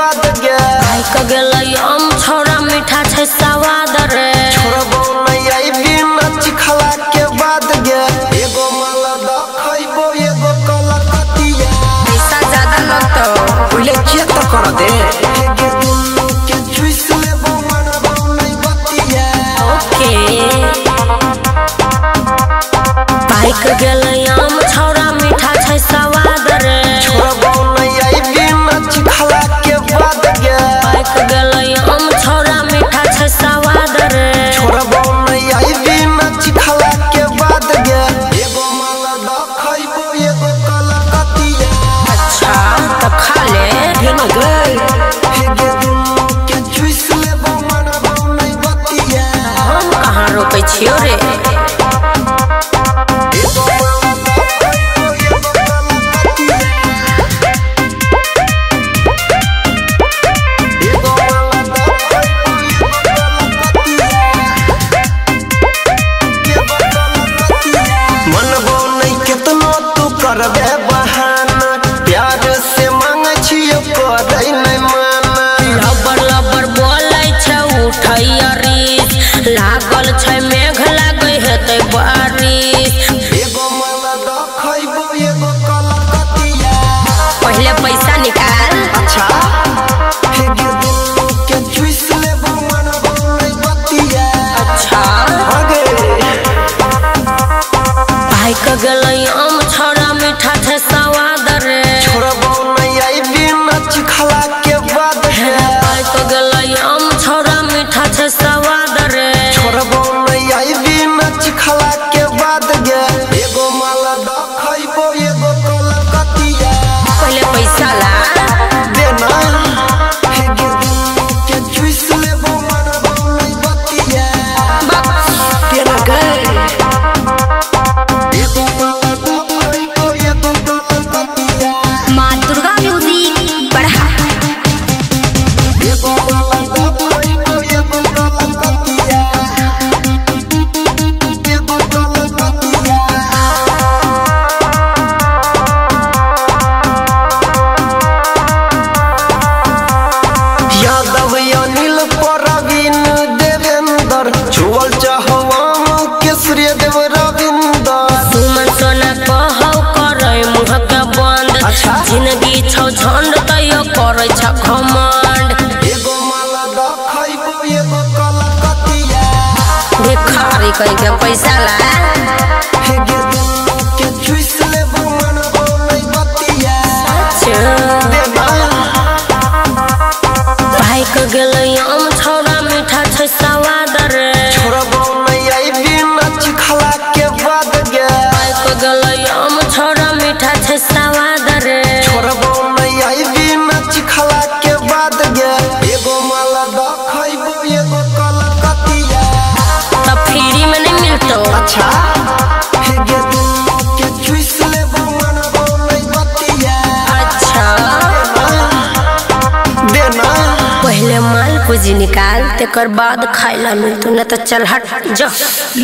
बाद गे खाइक गेलै आम छोरा मीठा छै स्वाद रे छोड़बो नहीं आई बिना चिखला के बाद गे एगो माला द खइबो एगो कलकतिया पैसा ज्यादा लगतो पहले चेक तो कर दे गे दुनु के चुइस लेबो मनबो नहीं बतिया ओके खाइक गेलै आम छोरा मीठा छै स्वाद रे छोड़बो नहीं आई बिना चिखला के बाद गे खाइक गेलै आम छोरा मीठा छै स्वाद रे छोड़बो नहीं आई बिना चिखला के बाद गे एगो माला द खइबो एगो कलकतिया अच्छा तो खा ले भेना गए गे दुनु के चुइस लेबो मनबो नहीं बतिया हम कहाँ रोकै छियो रे एगो माला द खइबो एगो कलकतिया एगो माला द खइबो एगो कलकतिया मनबो नहीं केतनो तू करबे बहाना प्यार से मांगे छियो करे नहीं माना लबर लबर बोलै छै उठै अरिस लागल छै मेघ लागै हेतै बारिश एगो माला द खइबो एगो कलकतिया पहले पैसा निकाल अच्छा गे दुनु के चुइस लेबो मनबो नहीं बतिया अच्छा आगे खाइक गेलै आम छोरा मीठा छै स्वाद रे छोड़बो नहीं आई बिना चिखला के बाद गे खाइक गेलै आम छोरा मीठा छै स्वाद रे छोड़बो नहीं आई बिना चिखला के बाद गे एगो माला द खइबो एगो कलकतिया पहले पैसा ला देना गे दुनु के चुइस लेबो मनबो नहीं बतिया देना गए एगो माला द खइबो एगो कलकतिया माँ दुर्गा म्यूजिक बढ़ा एगो माला द खइबो एगो कलकतिया एगो कलकतिया यादव अनिल प्रवीण देवेंद्र छुअल चाहवा केसरी देव रविंदर सुमन सोना कहौ करै मुहक बंद अच्छा। जिंदगी छौ झंड तैयो करै छ घमंड एगो माला द खइबो एगो कलकतिया भिखारी कहि के पैसा ला गे दुनु के चुइस लेबो मनबो नहीं बतिया देना खाइक गेलै आम छोरा मीठा छै स्वाद रे छोड़बो नहीं आई बिना चिखला के बाद गे खाइक गेलै आम छोरा मीठा छै स्वाद रे छोड़बो नहीं आई बिना चिखला के बाद गे एगो माला द खइबो एगो कलकतिया तब फ्री में नहीं मिलतो अच्छा गे दुनु के चुइस लेबो मनबो नहीं बतिया अच्छा देना पहले माल पूंजी निकाल तेकर बाद खाइला मिलतू न तो चल हट जा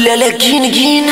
ले ले गिन गिन